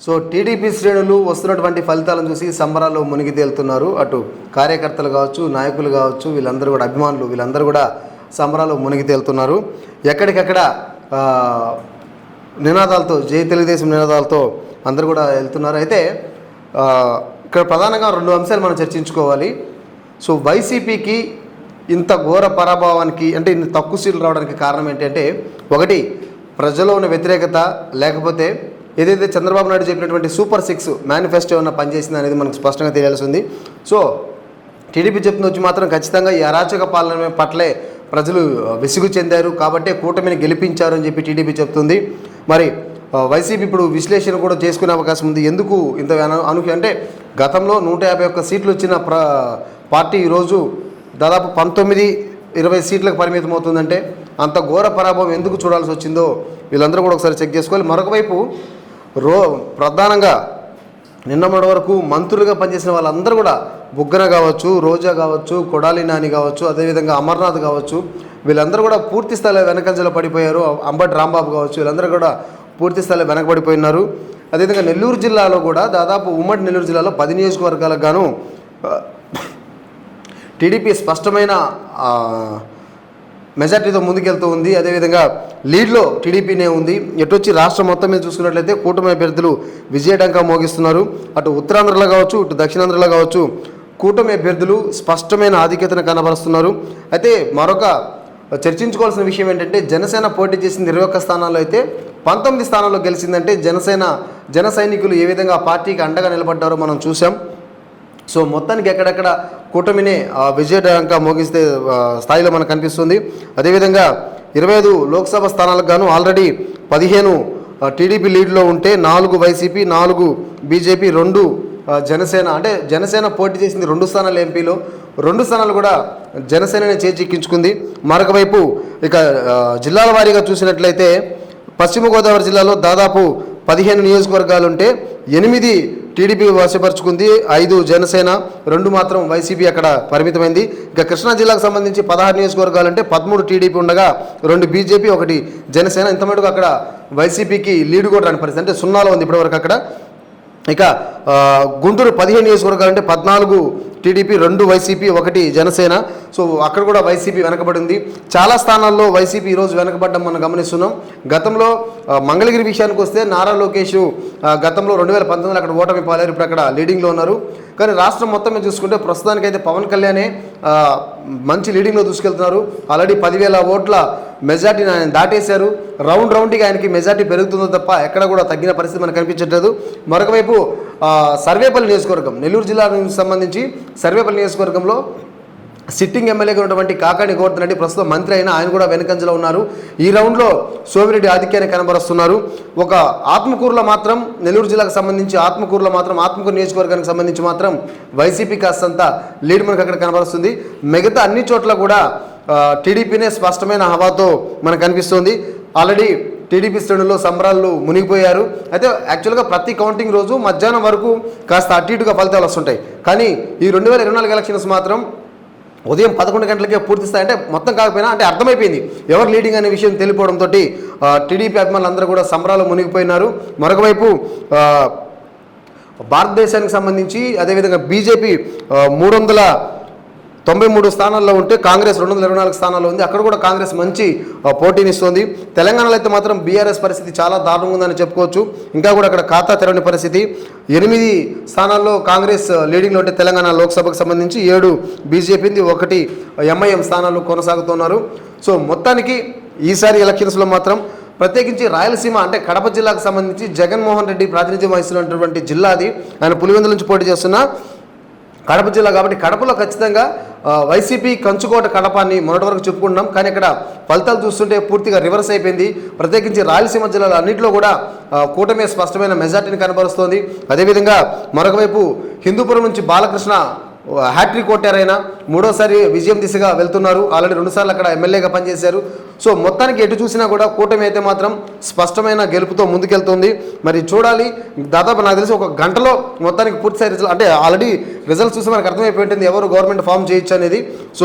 So TDP శ్రేణులు వస్తున్నటువంటి ఫలితాలను చూసి సంబరాల్లో మునిగి తేలుతున్నారు. అటు కార్యకర్తలు కావచ్చు, నాయకులు కావచ్చు, వీళ్ళందరూ కూడా అభిమానులు వీళ్ళందరూ కూడా సంబరాల్లో మునిగి తేలుతున్నారు. ఎక్కడికక్కడ నినాదాలతో, జై తెలుగుదేశం నినాదాలతో అందరూ కూడా వెళ్తున్నారు. అయితే ఇక్కడ ప్రధానంగా రెండు అంశాలు మనం చర్చించుకోవాలి. సో వైసీపీకి ఇంత ఘోర పరాభవానికి, అంటే ఇంత తక్కువ సీట్లు రావడానికి కారణం ఏంటంటే, ఒకటి ప్రజల్లో ఉన్న వ్యతిరేకత, లేకపోతే ఏదైతే చంద్రబాబు నాయుడు చెప్పినటువంటి సూపర్ 6 మేనిఫెస్టో ఏమన్నా పనిచేసింది అనేది మనకు స్పష్టంగా తెలియాల్సి ఉంది. సో టీడీపీ చెప్తున్న వచ్చి మాత్రం ఖచ్చితంగా ఈ అరాచక పాలన పట్లే ప్రజలు విసుగు చెందారు, కాబట్టే కూటమిని గెలిపించారు అని చెప్పి టీడీపీ చెప్తుంది. మరి వైసీపీ ఇప్పుడు విశ్లేషణ కూడా చేసుకునే అవకాశం ఉంది. ఎందుకు ఇంత అంటే గతంలో 151 సీట్లు వచ్చిన పార్టీ ఈరోజు దాదాపు 19-20 సీట్లకు పరిమితం అవుతుందంటే అంత ఘోర పరాభవం ఎందుకు చూడాల్సి వచ్చిందో వీళ్ళందరూ కూడా ఒకసారి చెక్ చేసుకోవాలి. మరొక వైపు ప్రధానంగా నిన్న మొన్నటి వరకు మంత్రులుగా పనిచేసిన వాళ్ళందరూ కూడా బుగ్గన కావచ్చు, రోజా కావచ్చు, కొడాలి నాని కావచ్చు, అదేవిధంగా అమర్నాథ్ కావచ్చు, వీళ్ళందరూ కూడా పూర్తి స్థాయిలో వెనకంజలో పడిపోయారు. అంబటి రాంబాబు కావచ్చు, వీళ్ళందరూ కూడా పూర్తి స్థాయిలో వెనకబడిపోయినారు. అదేవిధంగా నెల్లూరు జిల్లాలో కూడా దాదాపు ఉమ్మడి నెల్లూరు జిల్లాలో 10 నియోజకవర్గాలకు గాను టీడీపీ స్పష్టమైన మెజార్టీతో ముందుకెళ్తూ ఉంది. అదేవిధంగా లీడ్లో టీడీపీనే ఉంది. ఎటొచ్చి రాష్ట్రం మొత్తం మీద చూసుకున్నట్లయితే కూటమి అభ్యర్థులు విజయడంకా మోగిస్తున్నారు. అటు ఉత్తరాంధ్రలో కావచ్చు, ఇటు దక్షిణాంధ్రలో కావచ్చు, కూటమి అభ్యర్థులు స్పష్టమైన ఆధిక్యతను కనబరుస్తున్నారు. అయితే మరొక చర్చించుకోవాల్సిన విషయం ఏంటంటే, జనసేన పోటీ చేసింది 21 స్థానాల్లో అయితే 19 స్థానాల్లో గెలిచిందంటే జన సైనికులు ఏ విధంగా ఆ పార్టీకి అండగా నిలబడ్డారో మనం చూసాం. సో మొత్తానికి ఎక్కడెక్కడ కూటమినే విజయడంకా మోగిస్తే స్థాయిలో మనకు కనిపిస్తుంది. అదేవిధంగా 25 లోక్సభ స్థానాలకు గాను ఆల్రెడీ 15 టీడీపీ లీడ్లో ఉంటే 4 వైసీపీ, 4 బీజేపీ, 2 జనసేన. అంటే జనసేన పోటీ చేసింది 2 స్థానాలు ఎంపీలో, 2 స్థానాలు కూడా జనసేననే చేజిక్కించుకుంది. మరొక వైపు ఇక జిల్లాల వారీగా చూసినట్లయితే పశ్చిమ గోదావరి జిల్లాలో దాదాపు 15 నియోజకవర్గాలుంటే 8 టీడీపీ వశపరుచుకుంది, 5 జనసేన, 2 మాత్రం వైసీపీ అక్కడ పరిమితమైంది. ఇక కృష్ణా జిల్లాకు సంబంధించి 16 నియోజకవర్గాలు అంటే 13 టీడీపీ ఉండగా 2 బీజేపీ, 1 జనసేన. ఇంత మటుకు అక్కడ వైసీపీకి లీడ్ కూడా రాని పరిస్థితి, అంటే 0లో ఉంది ఇప్పటివరకు అక్కడ. ఇక గుంటూరు 15 నియోజకవర్గాలు అంటే 14 టీడీపీ, 2 వైసీపీ, 1 జనసేన. సో అక్కడ కూడా వైసీపీ వెనకబడింది. చాలా స్థానాల్లో వైసీపీ ఈరోజు వెనకబడ్డం మనం గమనిస్తున్నాం. గతంలో మంగళగిరి విషయానికి వస్తే నారా లోకేష్ గతంలో 2019లో అక్కడ ఓటమి పాలారు, ఇప్పుడు అక్కడ లీడింగ్లో ఉన్నారు. కానీ రాష్ట్రం మొత్తం మీద చూసుకుంటే ప్రస్తుతానికైతే పవన్ కళ్యాణే మంచి లీడింగ్లో దూసుకెళ్తున్నారు. ఆల్రెడీ 10,000 ఓట్ల మెజార్టీని ఆయన దాటేశారు. రౌండ్కి ఆయనకి మెజార్టీ పెరుగుతుందో తప్ప ఎక్కడ కూడా తగ్గిన పరిస్థితి మనకు కనిపించట్లేదు. మరొక వైపు సర్వేపల్లి నియోజకవర్గం, నెల్లూరు జిల్లాకు సంబంధించి సర్వేపల్లి నియోజకవర్గంలో సిట్టింగ్ ఎమ్మెల్యేగా ఉన్నటువంటి కాకాణి గోవర్ధన్ రెడ్డి ప్రస్తుతం మంత్రి అయినా ఆయన కూడా వెనకంజలో ఉన్నారు. ఈ రౌండ్లో సోమిరెడ్డి ఆధిక్యాన్ని కనబరుస్తున్నారు. ఒక ఆత్మకూరులో మాత్రం, నెల్లూరు జిల్లాకు సంబంధించి ఆత్మకూరులో మాత్రం, ఆత్మకూరు నియోజకవర్గానికి సంబంధించి మాత్రం వైసీపీ కాస్తంత లీడ్ మనకు అక్కడ కనబరుస్తుంది. మిగతా అన్ని చోట్ల కూడా టీడీపీనే స్పష్టమైన హవాతో మనకు కనిపిస్తుంది. ఆల్రెడీ టీడీపీ శ్రేణుల్లో సంబరాలు మునిగిపోయారు. అయితే యాక్చువల్గా ప్రతి కౌంటింగ్ రోజు మధ్యాహ్నం వరకు కాస్త అటు ఇటుగా ఫలితాలు వస్తుంటాయి. కానీ ఈ 2024 ఎలక్షన్స్ మాత్రం ఉదయం 11 గంటలకే పూర్తిస్తాయి. అంటే మొత్తం కాకపోయినా అంటే అర్థమైపోయింది ఎవరు లీడింగ్ అనే విషయం తెలియపోవడంతో టీడీపీ అభిమానులు అందరూ కూడా సంబరాలు మునిగిపోయినారు. మరొక వైపు భారతదేశానికి సంబంధించి అదేవిధంగా బీజేపీ 393 స్థానాల్లో ఉంటే కాంగ్రెస్ 224 స్థానాల్లో ఉంది. అక్కడ కూడా కాంగ్రెస్ మంచి పోటీనిస్తుంది. తెలంగాణలో అయితే మాత్రం బీఆర్ఎస్ పరిస్థితి చాలా దారుణంగా ఉందని చెప్పుకోవచ్చు. ఇంకా కూడా అక్కడ ఖాతా తెరవని పరిస్థితి. 8 స్థానాల్లో కాంగ్రెస్ లీడింగ్లో ఉంటే తెలంగాణ లోక్సభకు సంబంధించి 7 బీజేపీది, 1 ఎంఐఎం స్థానాలు కొనసాగుతున్నారు. సో మొత్తానికి ఈసారి ఎలక్షన్స్లో మాత్రం ప్రత్యేకించి రాయలసీమ అంటే కడప జిల్లాకు సంబంధించి జగన్మోహన్ రెడ్డి ప్రాతినిధ్యం వహిస్తున్నటువంటి జిల్లా అది. ఆయన పులివెందుల నుంచి పోటీ చేస్తున్న కడప జిల్లా కాబట్టి కడపలో ఖచ్చితంగా వైసీపీ కంచుకోట కడపాన్ని మొన్నటి వరకు చెప్పుకుంటున్నాం. కానీ ఇక్కడ ఫలితాలు చూస్తుంటే పూర్తిగా రివర్స్ అయిపోయింది. ప్రత్యేకించి రాయలసీమ జిల్లాలో అన్నింటిలో కూడా కూటమి స్పష్టమైన మెజార్టీని కనబరుస్తోంది. అదేవిధంగా మరొక వైపు హిందూపురం నుంచి బాలకృష్ణ హ్యాట్రిక్ కొట్టారైనా 3వసారి విజయం దిశగా వెళ్తున్నారు. ఆల్రెడీ 2 సార్లు అక్కడ ఎమ్మెల్యేగా పనిచేశారు. సో మొత్తానికి ఎటు చూసినా కూడా కూటమి అయితే మాత్రం స్పష్టమైన గెలుపుతో ముందుకెళ్తుంది. మరి చూడాలి, దాదాపు నాకు తెలిసి 1 గంటలో మొత్తానికి పూర్తిస్థాయి రిజల్ట్, అంటే ఆల్రెడీ రిజల్ట్స్ చూసి మనకు అర్థమైపోయింది ఎవరు గవర్నమెంట్ ఫామ్ చేయొచ్చు అనేది. సో